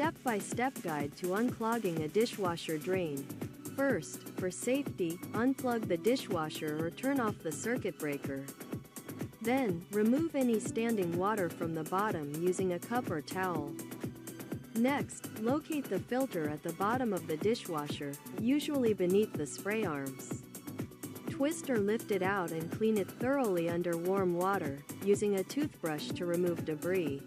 step-by-step guide to unclogging a dishwasher drain. First, for safety, unplug the dishwasher or turn off the circuit breaker. Then, remove any standing water from the bottom using a cup or towel. Next, locate the filter at the bottom of the dishwasher, usually beneath the spray arms. Twist or lift it out and clean it thoroughly under warm water, using a toothbrush to remove debris.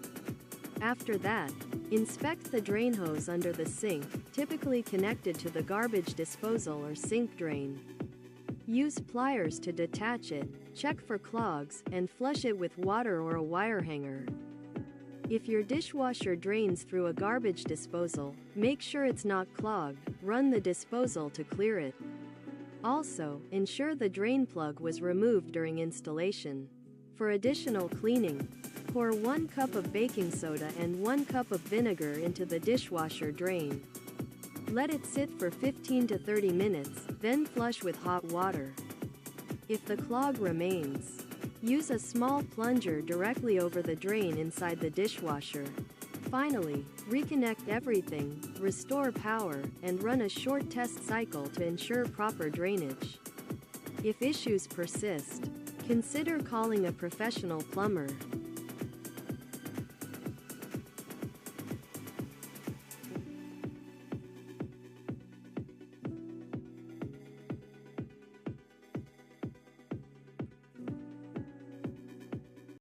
After that, inspect the drain hose under the sink, typically connected to the garbage disposal or sink drain. Use pliers to detach it, check for clogs, and flush it with water or a wire hanger. If your dishwasher drains through a garbage disposal, make sure it's not clogged, run the disposal to clear it. Also, ensure the drain plug was removed during installation. For additional cleaning, pour 1 cup of baking soda and 1 cup of vinegar into the dishwasher drain. Let it sit for 15 to 30 minutes, then flush with hot water. If the clog remains, use a small plunger directly over the drain inside the dishwasher. Finally, reconnect everything, restore power, and run a short test cycle to ensure proper drainage. If issues persist, consider calling a professional plumber.